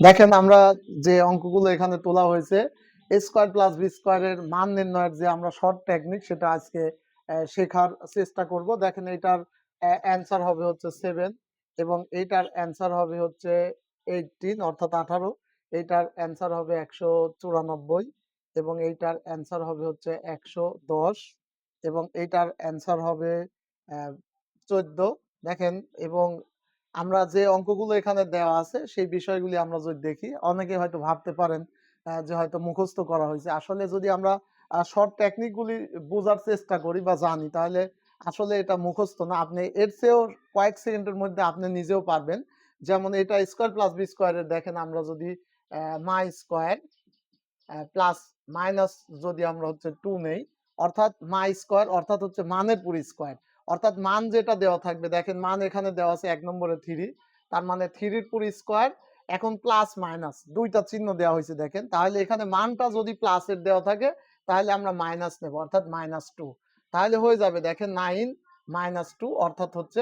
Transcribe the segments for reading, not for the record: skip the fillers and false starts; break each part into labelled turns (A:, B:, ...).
A: দেখেন আমরা যে অঙ্কগুলো এখানে তোলা হয়েছে এ স্কোয়ার প্লাস বি স্কোয়ারের মান নির্ণয়ের যে আমরা শর্ট টেকনিক সেটা আজকে শেখার চেষ্টা করব। দেখেন এটার অ্যান্সার হবে হচ্ছে 7 এবং এইটার অ্যান্সার হবে হচ্ছে 18 অর্থাৎ 18। এইটার অ্যান্সার হবে 194 এবং এইটার অ্যান্সার হবে হচ্ছে 110 এবং এইটার অ্যান্সার হবে 14। দেখেন এবং আমরা যে অঙ্কগুলো এখানে দেওয়া আছে সেই বিষয়গুলি আমরা যদি দেখি, অনেকে হয়তো ভাবতে পারেন যে হয়তো মুখস্থ করা হয়েছে। আসলে যদি আমরা শর্ট টেকনিক গুলি বোঝার চেষ্টা করি বা জানি, তাহলে আসলে এটা মুখস্থ না, আপনি এর চেয়েও কয়েক সেকেন্ডের মধ্যে আপনি নিজেও পারবেন। যেমন এটা স্কোয়ার প্লাস বি স্কোয়ারের দেখেন আমরা যদি মা স্কোয়ার প্লাস মাইনাস যদি আমরা হচ্ছে 2 নেই, অর্থাৎ মা স্কোয়ার অর্থাৎ হচ্ছে মানের পুরো স্কোয়ার, অর্থাৎ মান যেটা দেওয়া থাকবে, দেখেন মান এখানে দেওয়া আছে 1 নম্বরে 3, তার মানে 3 এর পুরো স্কোয়ার। এখন প্লাস মাইনাস দুইটা চিহ্ন দেওয়া হয়েছে দেখেন, তাহলে এখানে মানটা যদি প্লাসের দেওয়া থাকে তাহলে আমরা মাইনাস নেব, অর্থাৎ -2। তাহলে হয়ে যাবে দেখেন 9 -2 অর্থাৎ হচ্ছে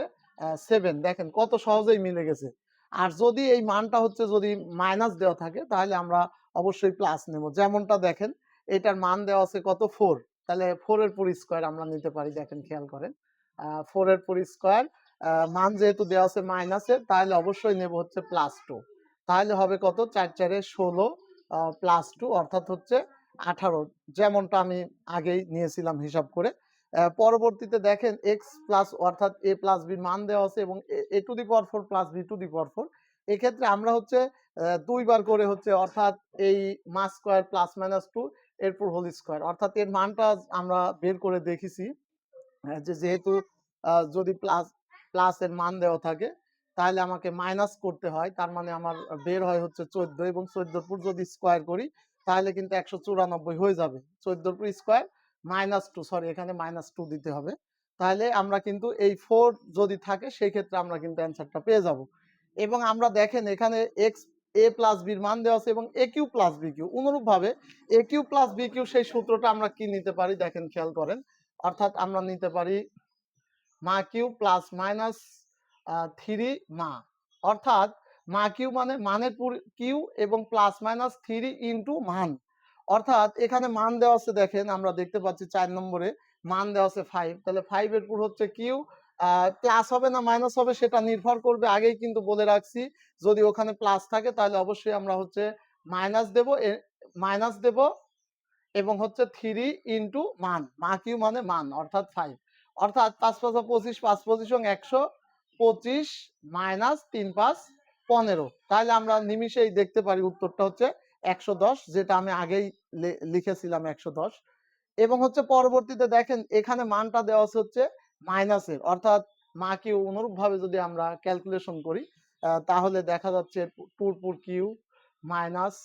A: 7। দেখেন কত সহজেই মিলে গেছে। আর যদি এই মানটা হচ্ছে যদি মাইনাস দেওয়া থাকে তাহলে আমরা অবশ্যই প্লাস নেব। যেমনটা দেখেন এটার মান দেওয়া আছে কত 4, তাহলে 4 এর পুরো স্কয়ার আমরা নিতে পারি। দেখেন খেয়াল করেন 4 এর পুরো স্কয়ার, মান যেহেতু দেওয়া আছে মাইনাসের তাহলে অবশ্যই নেব হচ্ছে +2। তাহলে হবে কত 4 4 এ 16 +2 অর্থাৎ হচ্ছে 18, যেমনটা আমি আগেই নিয়েছিলাম হিসাব করে। পরবর্তীতে দেখেন x প্লাস অর্থাৎ a প্লাস b মান দেওয়া আছে এবং a to the power 4 plus b to the power 4। এক্ষেত্রে আমরা হচ্ছে দুইবার করে হচ্ছে অর্থাৎ এই মা স্কয়ার প্লাস মাইনাস 2 এরপর হোল স্কয়ার, অর্থাৎ এর মানটা আমরা বের করে দেখেছি যে যেহেতু যদি প্লাস এর মান দেওয়া থাকে তাহলে আমাকে মাইনাস করতে হয়, তার মানে আমার বের হয় হচ্ছে 14 এবং 14 এর পুর যদি স্কয়ার করি তাহলে কিন্তু 194 হয়ে যাবে। 14 এর পুর স্কয়ার -2, সরি এখানে -2 দিতে হবে। তাহলে আমরা কিন্তু এই 4 যদি থাকে সেই ক্ষেত্রে আমরা কিন্তু অ্যানসারটা পেয়ে যাব। এবং আমরা দেখেন এখানে x a প্লাস b এর মান দেওয়া আছে এবং a cube plus b cube, অনুরূপভাবে a cube plus b cube সেই সূত্রটা আমরা কি নিতে পারি দেখেন খেয়াল করেন, অর্থাৎ আমরা নিতে পারি মা কিউ প্লাস মাইনাস 3 মা, অর্থাৎ মা কিউ মানে মানের পুরো কিউ এবং প্লাস মাইনাস 3 ইনটু মান, অর্থাৎ এখানে মান দেওয়া আছে দেখেন আমরা দেখতে পাচ্ছি 4 নম্বরে মান দেওয়া আছে 5, তাহলে 5 এর পুর হচ্ছে কিউ, প্লাস হবে না মাইনাস হবে সেটা নির্ভর করবে, আগেই কিন্তু বলে রাখছি যদি ওখানে প্লাস থাকে তাহলে অবশ্যই আমরা হচ্ছে মাইনাস দেব, মাইনাস দেব এবং হচ্ছে 3 ইনটু মান, মা কিউ মানে মান অর্থাৎ 5, অর্থাৎ 5 5 25, 5 25 125 মাইনাস 3 5 15। তাহলে আমরা নিমিষেই দেখতে পারি উত্তরটা হচ্ছে 110, যেটা আমি আগেই লিখেছিলাম 110। এবং হচ্ছে পরবর্তীতে দেখেন এখানে মানটা দেওয়া হচ্ছে মাইনাসের, অর্থাৎ মা কিউ অনুরূপভাবে যদি আমরা ক্যালকুলেশন করি তাহলে দেখা যাচ্ছে 2 পুর কিউ মাইনাস,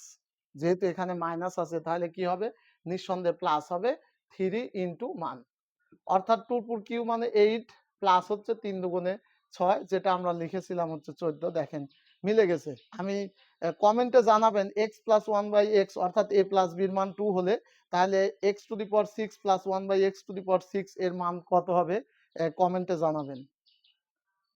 A: যেহেতু এখানে মাইনাস আছে তাহলে কি হবে নিঃসন্দেহে প্লাস হবে 3 ইনটু মান, অর্থাৎ 2 পুর কিউ মানে 8 প্লাস হচ্ছে 3 দুগুণে 6, যেটা আমরা লিখেছিলাম হচ্ছে 14। দেখেন মিলে গেছে। আমি কমেন্টে জানাবেন x প্লাস 1/x অর্থাৎ a প্লাস b এর মান 2 হলে তাহলে x টু দি পাওয়ার 6 প্লাস 1/x টু দি পাওয়ার 6 এর মান কত হবে, কমেন্টে জানাবেন।